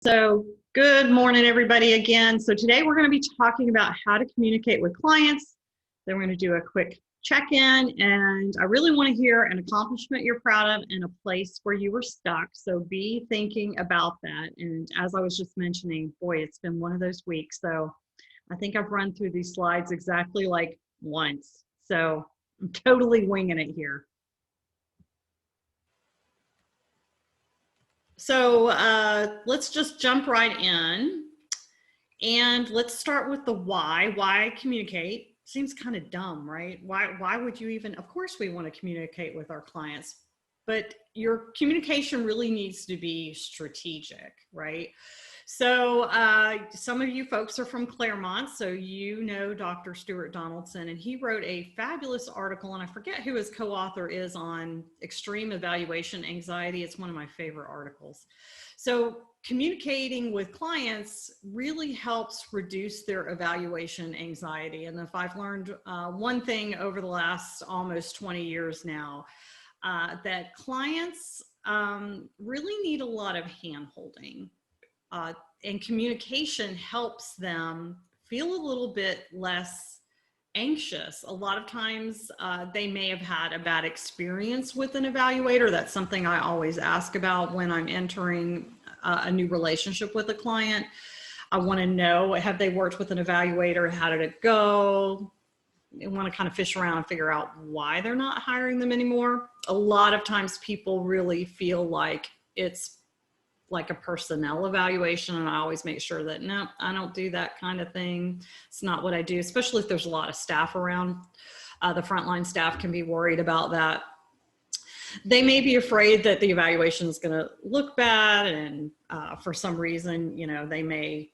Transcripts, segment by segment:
So good morning, everybody, again. So today we're going to be talking about how to communicate with clients. Then we're going to do a quick check-in, and I really want to hear an accomplishment you're proud of and a place where you were stuck. So be thinking about that. And as I was just mentioning, boy, it's been one of those weeks. So I think I've run through these slides exactly like once. So I'm totally winging it here. So let's just jump right in, and let's start with the why. Why communicate? Seems kind of dumb, right? Why would you even? Of course we want to communicate with our clients, but your communication really needs to be strategic, right? So some of you folks are from Claremont, so you know Dr. Stuart Donaldson, and he wrote a fabulous article, and I forget who his co-author is, on extreme evaluation anxiety. It's one of my favorite articles. So communicating with clients really helps reduce their evaluation anxiety. And if I've learned one thing over the last almost 20 years now, that clients really need a lot of hand-holding. And communication helps them feel a little bit less anxious. A lot of times they may have had a bad experience with an evaluator. That's something I always ask about when I'm entering a new relationship with a client. I want to know, have they worked with an evaluator? How did it go? I want to kind of fish around and figure out why they're not hiring them anymore. A lot of times people really feel like it's like a personnel evaluation, and I always make sure that no, I don't do that kind of thing. It's not what I do, especially if there's a lot of staff around. The frontline staff can be worried about that. They may be afraid that the evaluation is going to look bad, and for some reason, you know, they may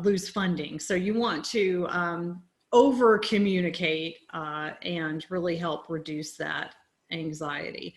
lose funding. So you want to over communicate and really help reduce that anxiety.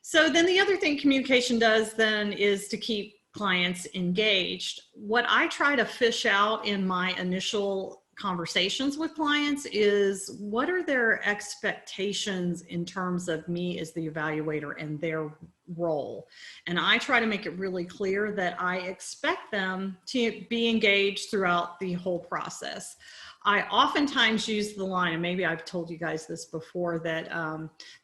So then the other thing communication does then is to keep clients engaged. What I try to fish out in my initial conversations with clients is, what are their expectations in terms of me as the evaluator and their role? And I try to make it really clear that I expect them to be engaged throughout the whole process. I oftentimes use the line, and maybe I've told you guys this before, that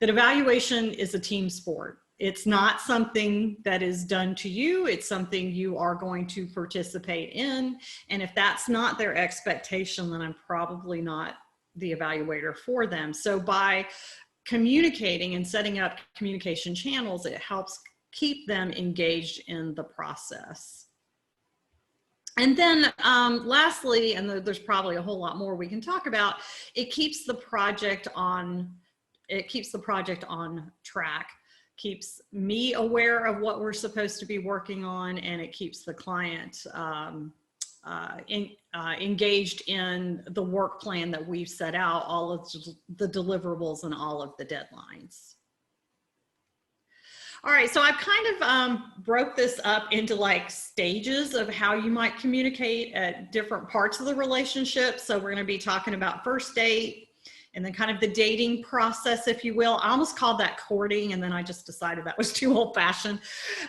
that evaluation is a team sport. It's not something that is done to you. It's something you are going to participate in. And if that's not their expectation, then I'm probably not the evaluator for them. So by communicating and setting up communication channels, it helps keep them engaged in the process. And then lastly, and there's probably a whole lot more we can talk about, it keeps the project on track, keeps me aware of what we're supposed to be working on, and it keeps the client engaged in the work plan that we've set out, all of the deliverables and all of the deadlines. All right, so I've kind of broke this up into like stages of how you might communicate at different parts of the relationship. So we're going to be talking about first date, and then kind of the dating process, if you will. I almost called that courting, and then I just decided that was too old-fashioned.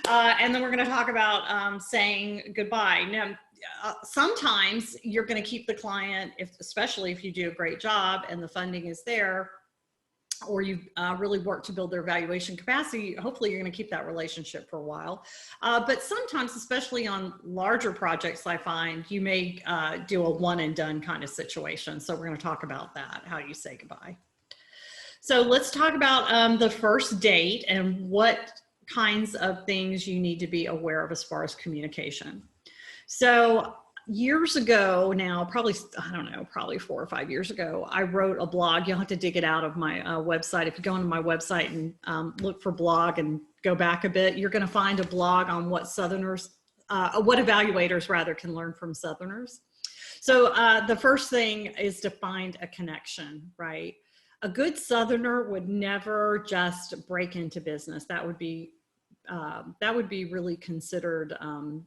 And then we're going to talk about saying goodbye. Now, sometimes you're going to keep the client, especially if you do a great job and the funding is there, or you really work to build their evaluation capacity. Hopefully you're going to keep that relationship for a while. But sometimes, especially on larger projects, I find you may do a one and done kind of situation. So we're going to talk about that, how you say goodbye. So let's talk about the first date and what kinds of things you need to be aware of as far as communication. So years ago now, probably, I don't know, probably 4 or 5 years ago, I wrote a blog. You'll have to dig it out of my website. If you go onto my website and look for blog and go back a bit, you're going to find a blog on what what evaluators rather can learn from Southerners. So the first thing is to find a connection, right? A good Southerner would never just break into business. That would be really considered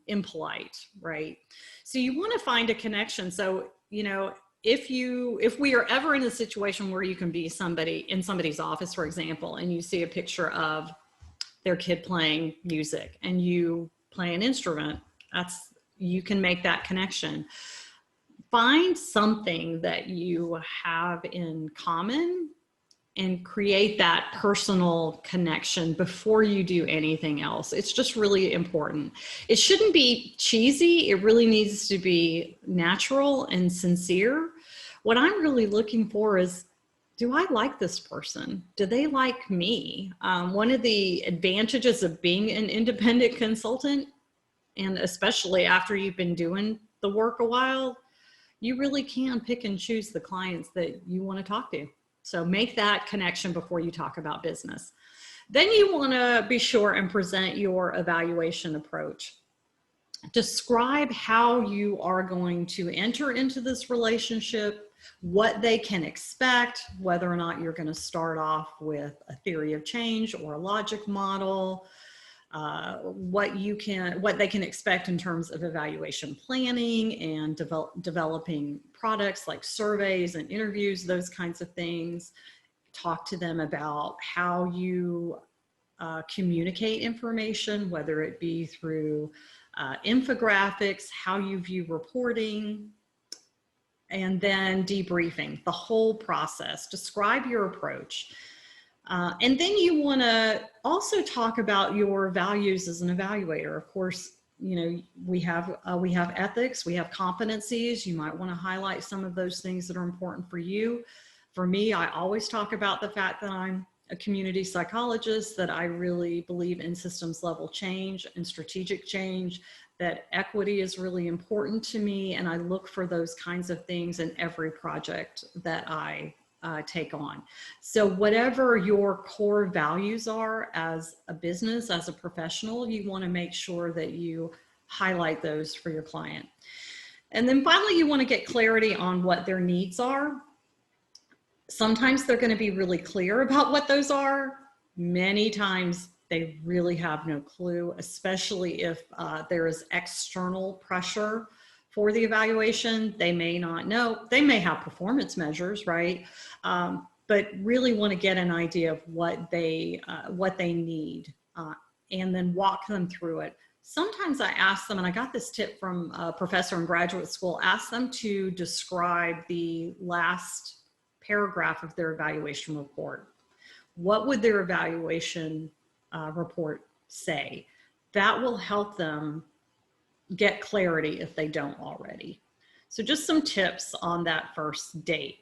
impolite, right? So you want to find a connection. So, you know, if we are ever in a situation where you can be in somebody's office, for example, and you see a picture of their kid playing music and you play an instrument, You can make that connection. Find something that you have in common and create that personal connection before you do anything else. It's just really important. It shouldn't be cheesy. It really needs to be natural and sincere. What I'm really looking for is, do I like this person? Do they like me? One of the advantages of being an independent consultant, and especially after you've been doing the work a while, you really can pick and choose the clients that you want to talk to. So make that connection before you talk about business. Then you want to be sure and present your evaluation approach. Describe how you are going to enter into this relationship, what they can expect, whether or not you're going to start off with a theory of change or a logic model, what they can expect in terms of evaluation planning and developing products like surveys and interviews, those kinds of things. Talk to them about how you communicate information, whether it be through infographics, how you view reporting, and then debriefing, the whole process. Describe your approach. And then you want to also talk about your values as an evaluator. Of course, you know, we have ethics, we have competencies. You might want to highlight some of those things that are important for you. For me, I always talk about the fact that I'm a community psychologist, that I really believe in systems level change and strategic change, that equity is really important to me, and I look for those kinds of things in every project that I take on. So whatever your core values are as a business, as a professional, you want to make sure that you highlight those for your client. And then finally, you want to get clarity on what their needs are. Sometimes they're going to be really clear about what those are. Many times they really have no clue, especially if there is external pressure for the evaluation. They may not know. They may have performance measures, right? But really want to get an idea of what they need, and then walk them through it. Sometimes I ask them, and I got this tip from a professor in graduate school, ask them to describe the last paragraph of their evaluation report. What would their evaluation report say? That will help them get clarity if they don't already. So just some tips on that first date.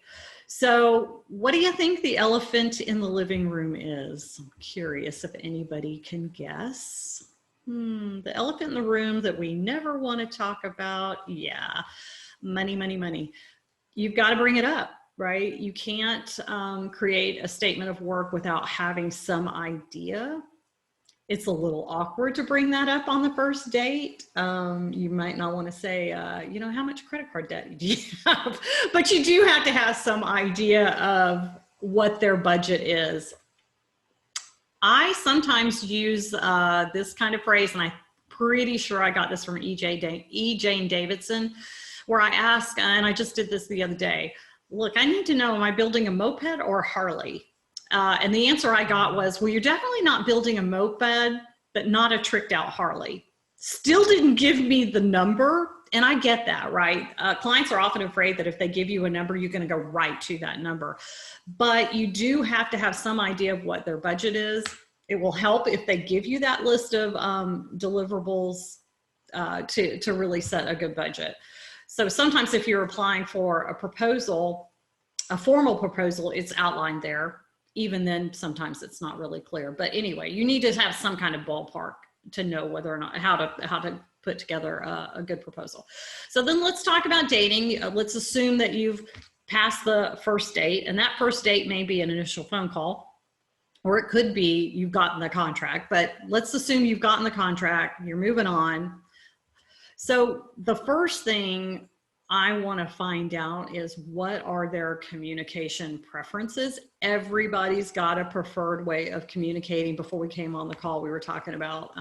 So what do you think the elephant in the living room is? I'm curious if anybody can guess. The elephant in the room that we never want to talk about. Yeah, money, money, money. You've got to bring it up, right? You can't create a statement of work without having some idea. It's a little awkward to bring that up on the first date. You might not want to say, you know, how much credit card debt do you have? But you do have to have some idea of what their budget is. I sometimes use this kind of phrase, and I'm pretty sure I got this from E. Jane Davidson, where I ask, and I just did this the other day, look, I need to know, am I building a moped or a Harley? And the answer I got was, well, you're definitely not building a moped, but not a tricked out Harley. Still didn't give me the number. And I get that, right? Clients are often afraid that if they give you a number, you're going to go right to that number. But you do have to have some idea of what their budget is. It will help if they give you that list of deliverables to really set a good budget. So sometimes if you're applying for a proposal, a formal proposal, it's outlined there. Even then, sometimes it's not really clear. But anyway, you need to have some kind of ballpark to know whether or not how to put together a good proposal. So then let's talk about dating. Let's assume that you've passed the first date, and that first date may be an initial phone call, or it could be you've gotten the contract. But let's assume you've gotten the contract, you're moving on. So the first thing I want to find out is, what are their communication preferences? Everybody's got a preferred way of communicating. Before we came on the call, we were talking about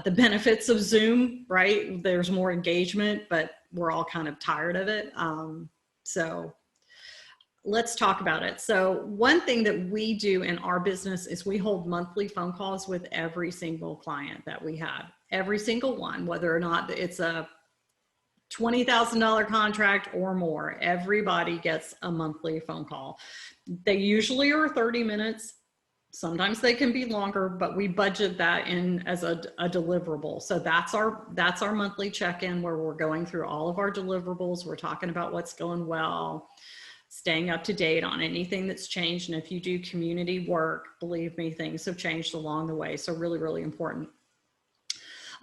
the benefits of Zoom, right? There's more engagement, but we're all kind of tired of it. So let's talk about it. So one thing that we do in our business is we hold monthly phone calls with every single client that we have. every single one, whether or not it's a $20,000 contract or more. Everybody gets a monthly phone call. They usually are 30 minutes. Sometimes they can be longer, but we budget that in as a deliverable. So that's our monthly check-in, where we're going through all of our deliverables. We're talking about what's going well, staying up to date on anything that's changed. And if you do community work, believe me, things have changed along the way. So really, really important.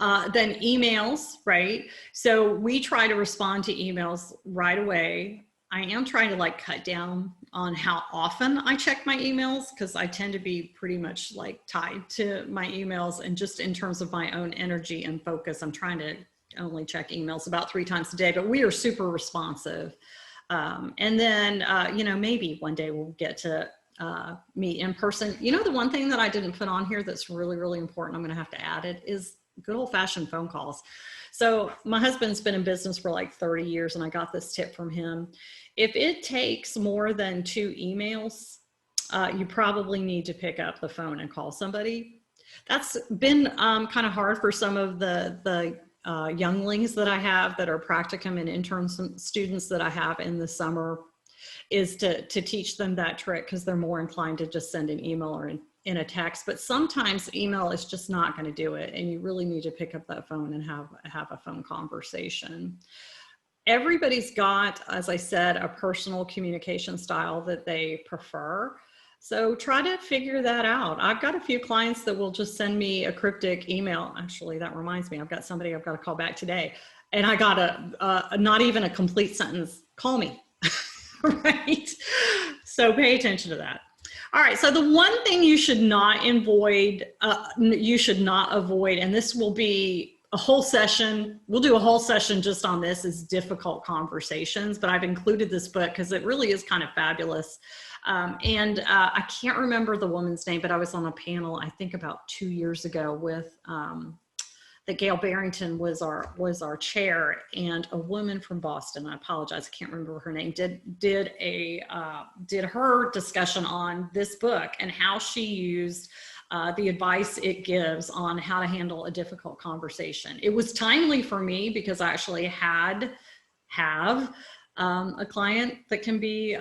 Then emails, right? So we try to respond to emails right away. I am trying to like cut down on how often I check my emails, because I tend to be pretty much like tied to my emails, and just in terms of my own energy and focus, I'm trying to only check emails about 3 times a day, but we are super responsive. And then, you know, maybe one day we'll get to meet in person. You know, the one thing that I didn't put on here that's really, really important, I'm going to have to add it, is good old-fashioned phone calls. So my husband's been in business for like 30 years, and I got this tip from him. If it takes more than 2 emails, you probably need to pick up the phone and call somebody. That's been kind of hard for some of the younglings that I have that are practicum and intern students that I have in the summer, is to teach them that trick, because they're more inclined to just send an email or in a text. But sometimes email is just not going to do it, and you really need to pick up that phone and have a phone conversation. Everybody's got, as I said, a personal communication style that they prefer. So try to figure that out. I've got a few clients that will just send me a cryptic email. Actually, that reminds me, I've got somebody I've got to call back today, and I got a not even a complete sentence, call me, right? So pay attention to that. All right, so the one thing you should not avoid, and this will be a whole session, we'll do a whole session just on this, is difficult conversations, but I've included this book because it really is kind of fabulous. I can't remember the woman's name, but I was on a panel, I think about 2 years ago, with that Gail Barrington was our chair, and a woman from Boston, I apologize, I can't remember her name, did her discussion on this book and how she used the advice it gives on how to handle a difficult conversation. It was timely for me because I actually have a client that can be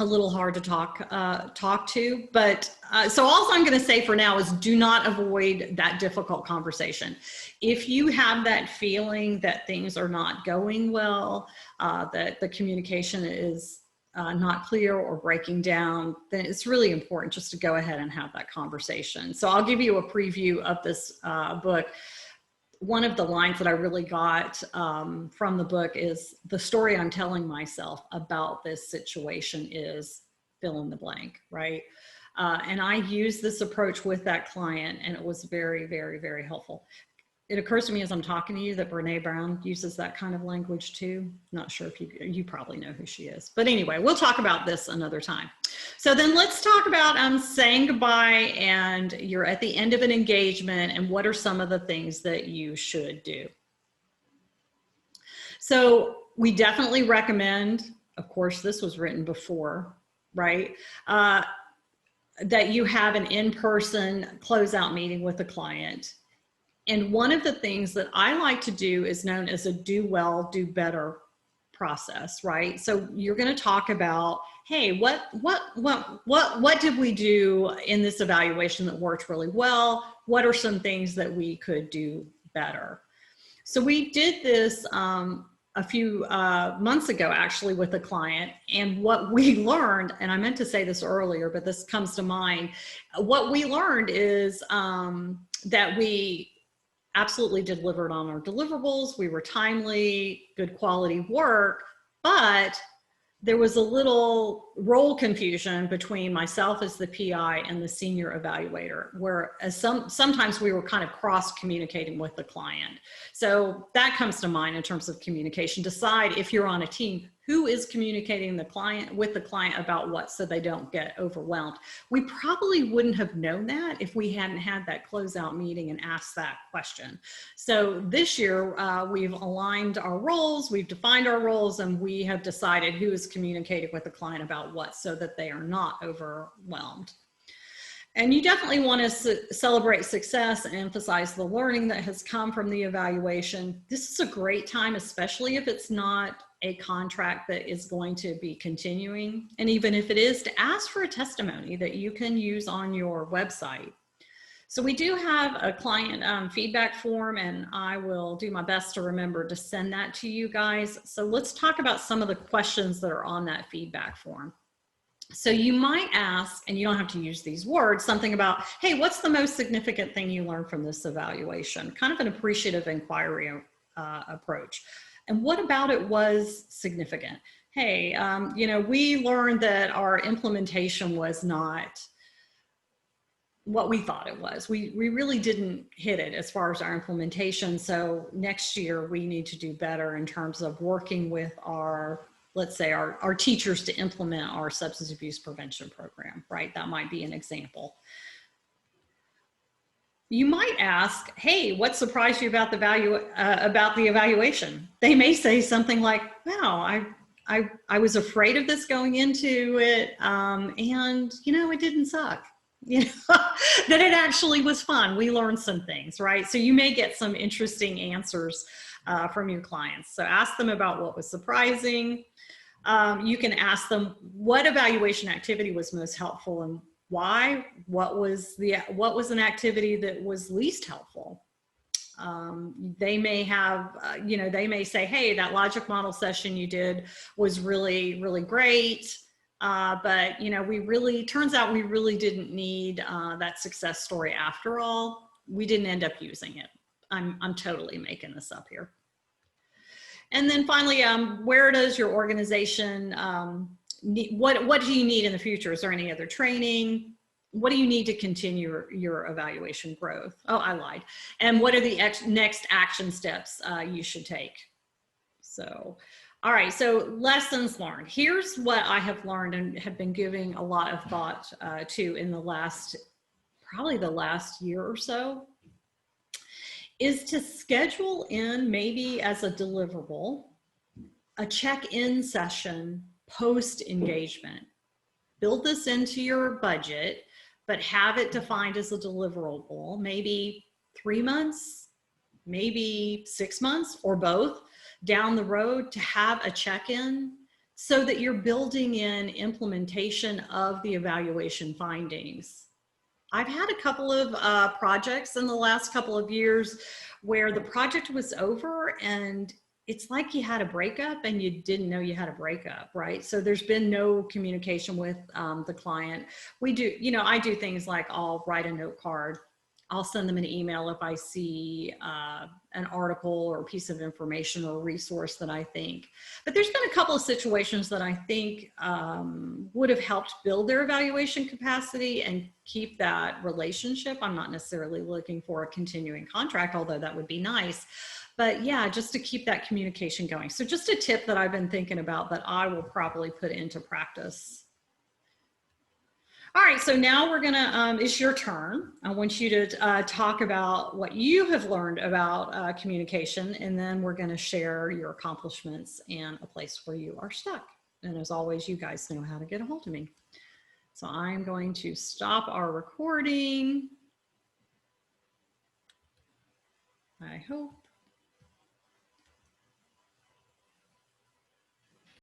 a little hard to talk to, but so all I'm going to say for now is do not avoid that difficult conversation. If you have that feeling that things are not going well, that the communication is not clear or breaking down, then it's really important just to go ahead and have that conversation. So I'll give you a preview of this book. One of the lines that I really got from the book is, the story I'm telling myself about this situation is fill in the blank, right? And I used this approach with that client, and it was very, very, very helpful. It occurs to me as I'm talking to you that Brene Brown uses that kind of language too. Not sure if you probably know who she is, but anyway, we'll talk about this another time. So then let's talk about saying goodbye, and you're at the end of an engagement, and what are some of the things that you should do. So we definitely recommend, of course, this was written before, right? That you have an in-person closeout meeting with the client. And one of the things that I like to do is known as a do well, do better process, right? So you're going to talk about, hey, what did we do in this evaluation that worked really well? What are some things that we could do better? So we did this a few months ago, actually, with a client. And what we learned, and I meant to say this earlier, but this comes to mind. What we learned is that we absolutely delivered on our deliverables. We were timely, good quality work, but there was a little role confusion between myself as the PI and the senior evaluator, where sometimes we were kind of cross-communicating with the client. So that comes to mind in terms of communication. Decide, if you're on a team, who is communicating with the client about what, so they don't get overwhelmed. We probably wouldn't have known that if we hadn't had that closeout meeting and asked that question. So this year, we've aligned our roles, we've defined our roles, and we have decided who is communicating with the client about what, so that they are not overwhelmed. And you definitely want to celebrate success and emphasize the learning that has come from the evaluation. This is a great time, especially if it's not a contract that is going to be continuing. And even if it is, to ask for a testimony that you can use on your website. So we do have a client feedback form, and I will do my best to remember to send that to you guys. So let's talk about some of the questions that are on that feedback form. So you might ask, and you don't have to use these words, something about, hey, what's the most significant thing you learned from this evaluation? Kind of an appreciative inquiry approach. And what about it was significant? Hey, you know, we learned that our implementation was not what we thought it was. We really didn't hit it as far as our implementation. So next year we need to do better in terms of working with our, let's say our teachers to implement our substance abuse prevention program, right? That might be an example. You might ask, hey, what surprised you about the evaluation? They may say something like, wow, I was afraid of this going into it, and you know, it didn't suck. You know, that it actually was fun. We learned some things, right? So you may get some interesting answers from your clients. So ask them about what was surprising. You can ask them what evaluation activity was most helpful and why. What was an activity that was least helpful? They may have, you know, they may say, hey, that logic model session you did was really, really great. But, you know, turns out we really didn't need that success story after all. We didn't end up using it. I'm totally making this up here. And then finally, where does your organization, what do you need in the future? Is there any other training? What do you need to continue your evaluation growth? Oh, I lied. And what are the next action steps you should take? So, all right, so lessons learned. Here's what I have learned and have been giving a lot of thought to in probably the last year or so, is to schedule in, maybe as a deliverable, a check-in session post-engagement. Build this into your budget, but have it defined as a deliverable, maybe 3 months, maybe 6 months, or both down the road, to have a check-in so that you're building in implementation of the evaluation findings. I've had a couple of projects in the last couple of years where the project was over and it's like you had a breakup and you didn't know you had a breakup, right? So there's been no communication with the client. We do, you know, I do things like I'll write a note card. I'll send them an email if I see an article or a piece of information or a resource that I think. But there's been a couple of situations that I think would have helped build their evaluation capacity and keep that relationship. I'm not necessarily looking for a continuing contract, although that would be nice. But yeah, just to keep that communication going. So just a tip that I've been thinking about that I will probably put into practice. All right, so now we're gonna, it's your turn. I want you to talk about what you have learned about communication, and then we're gonna share your accomplishments and a place where you are stuck. And as always, you guys know how to get a hold of me. So I'm going to stop our recording. I hope.